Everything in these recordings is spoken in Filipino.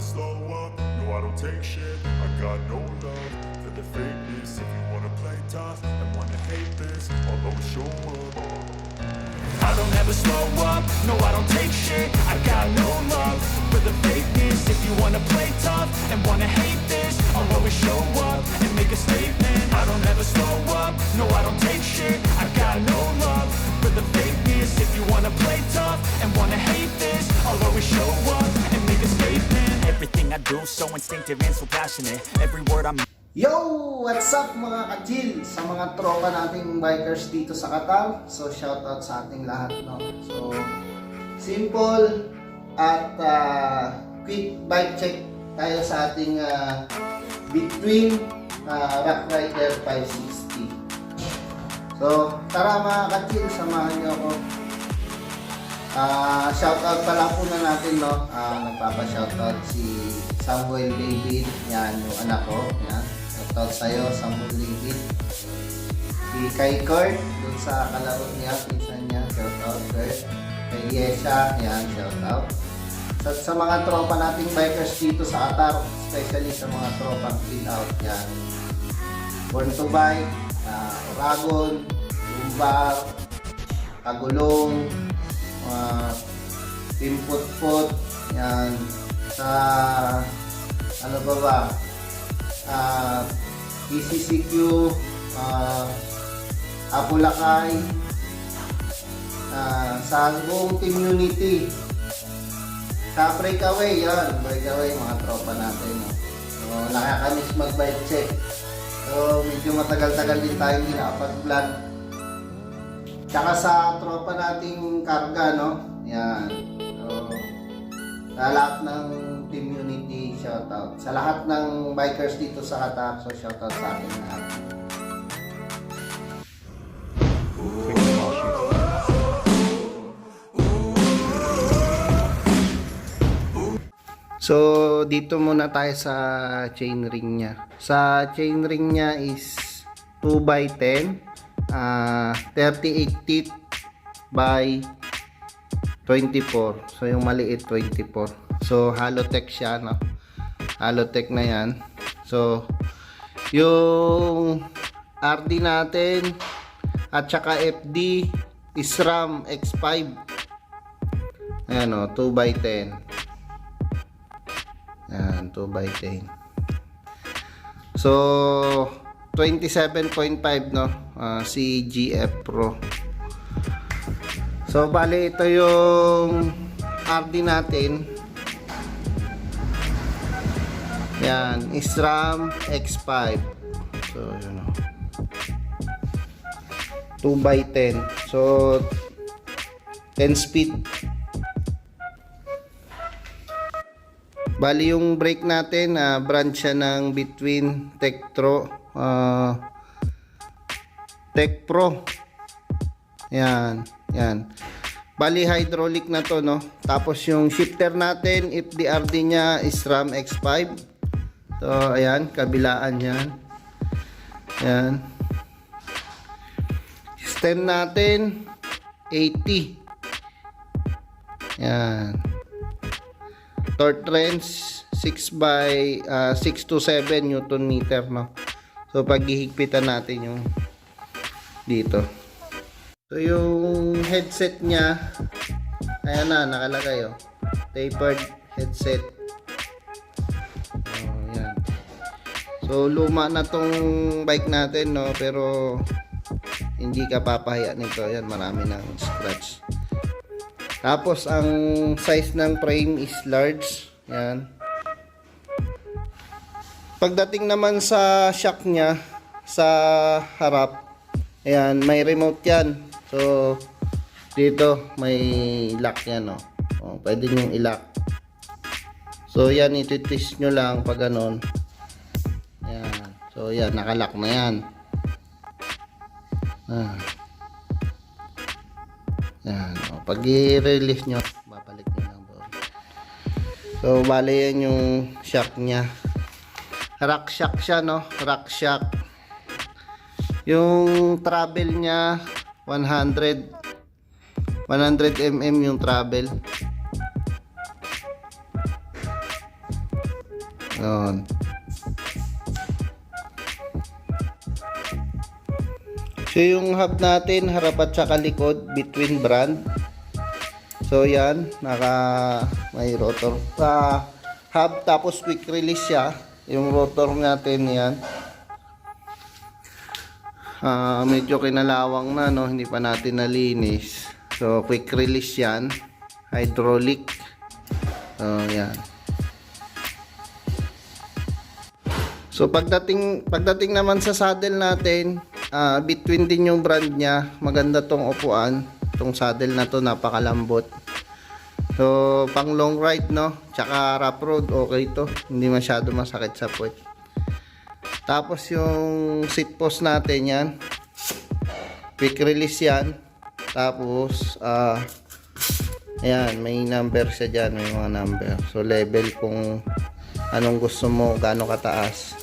slow up, no I don't take shit. I got no love for the fakeness. If you wanna play tough and wanna hate this, I'll always show up. I don't ever slow up, no I don't take shit. I got no love for the fakeness. If you wanna play tough and wanna hate this, I'll always show up and make a statement. I don't ever slow up, no I don't take shit. I got no love for the fakeness. If you wanna play tough and wanna hate this, I'll always show up and make a statement. Everything I do so instinctive and so passionate. Every word I'm Yo! What's up mga ka-chill? Sa mga tropa nating bikers dito sa Qatar. So shoutout sa ating lahat, no? So simple at quick bike check tayo sa ating Between Rock Rider 560. So tara mga ka-chill, samahan niyo ako. Shoutout pala po na natin, no? Nagpapa-shoutout si Samuel David, yan yung anak ko, yan. Shoutout sa'yo, Samuel David. Si kay Kurt, dun sa kalaro niya, pinsan niya, shoutout Kurt. Kay Yesha, yan, shoutout. Sa mga tropa nating bikers dito sa Qatar, especially sa mga tropang chill out, yan. Born to Bike, Oragon, Lumbar, Kagulong, Pimpot-pot, yan. Sa ano ba, PCCQ, Apulakay, sa buong community, sa Breakaway, yan, Breakaway, mga tropa natin, no? So nakakamiss mag-bike check, so medyo matagal-tagal din tayong hindi nakapag-vlog. Tsaka sa tropa nating karga, no? Yan. So sa lahat ng community, shoutout. Sa lahat ng bikers dito sa Qatar, so shoutout sa atin lahat. So dito muna tayo sa chainring niya. Sa chainring niya is 2x10, 38 teeth by 24. So yung maliit 24. So Halotech siya, no? Halotech na yan. So yung RD natin at saka FD is RAM X5. Ayan, o, 2x10. Ayan, 2x10. So 27.5, no? CGF Pro. So bali ito yung RD natin. Yan, SRAM X5. So yun, 2x10. So 10 speed. Bali yung brake natin, brand siya ng Between Tektro, Tech Pro. Yan, yan. Bali hydraulic na to, no? Tapos yung shifter natin, FDRD niya is RAM X5. So ayan, kabilaan yan. Yan. Stem natin 80. Yan. Torque wrench 6 to 7 Newton meter, no? So paghihigpitan natin yung dito. So yung headset niya, ayan na, nakalagay, oh. Tapered headset. Oh, yan. So luma na tong bike natin, no? Pero hindi ka papahiya nito. Ayan, marami ng scratch. Tapos ang size ng frame is large. Yan. Pagdating naman sa shock niya sa harap, ayan, may remote yan. So dito may lock yan, no? Oh, pwede nyo i-lock. So yan, iti-twist nyo lang pag ganon. Ayan. So yan, nakalock na yan. Yan, o, pag i-release nyo, babalik nyo lang doon. So bali yan yung shock nya. Rock shock siya, no? Rock shock. Yung travel nya 100 mm yung travel. Yun. So yung hub natin, harap at saka likod, between brand. So yan, may rotor sa hub, tapos quick release siya. Yung rotor natin yan. Medyo kinalawang na, no? Hindi pa natin nalinis. So quick release yan. Hydraulic. So yan. So pagdating naman sa saddle natin, between din yung brand niya. Maganda tong upuan. Tong saddle na to, napakalambot. So pang long ride, no, tsaka rough road, okay to. Hindi masyado masakit sa puwet. Tapos yung seat post natin yan, quick release yan. Tapos ayan, may number siya dyan, may mga number. So level kung anong gusto mo, gaano kataas.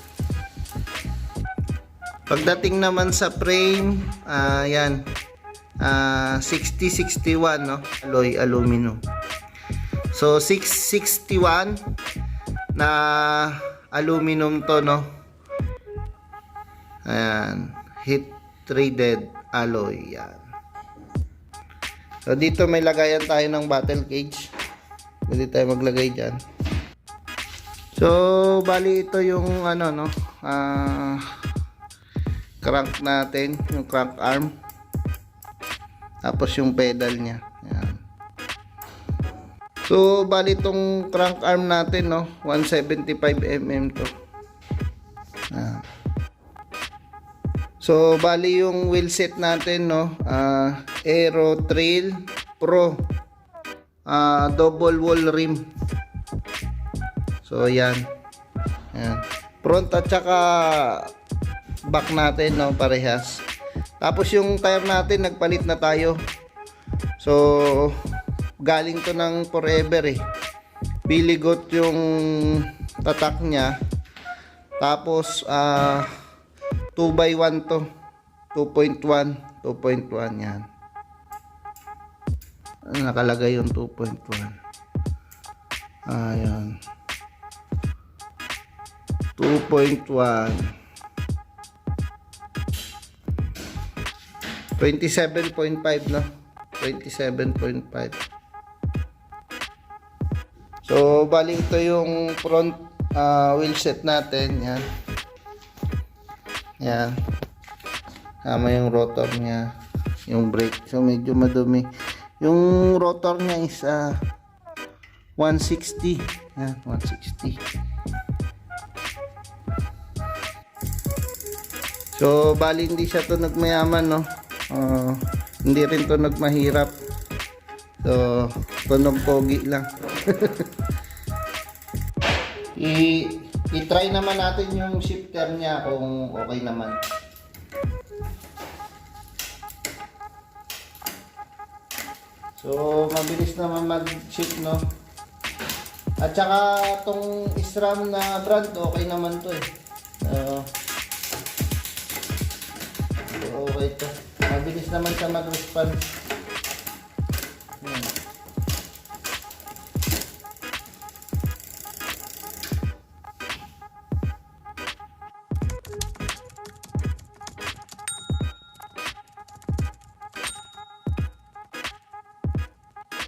Pagdating naman sa frame, yan, 6061, no, alloy aluminum. So 661 na aluminum to, no. Ayan, heat treated alloy yan. So dito may lagayan tayo ng battle cage. Pwede tayo maglagay diyan. So bali ito yung ano, no, crank natin, yung crank arm. Tapos yung pedal niya. Ayan. So bali itong crank arm natin, no, 175mm to. Ayan. So bali yung wheel set natin, no, Aero Trail Pro double wall rim. So yan. Ayan. Front at saka back natin, no, parehas. Tapos yung tire natin, nagpalit na tayo. So galing to ng Forever eh. Biligot yung tatak niya. Tapos 2x1 to, 2.1 yan. Nakalagay yung 2.1. Ayan, 2.1, 27.5, no, 27.5. So bali ito yung front wheel set natin, yan. Yan. Tama yung rotor niya, yung brake. So medyo madumi. Yung rotor niya is 160. Yan, 160. So bali hindi siya to nagmayaman, no. Hindi rin to nagmahirap. So tunog pogi lang. I-try naman natin yung shifter niya kung okay naman. So mabilis naman mag-shift, no. At saka tong SRAM na brand, okay naman to eh. Okay to. Mabilis naman siya mag-response.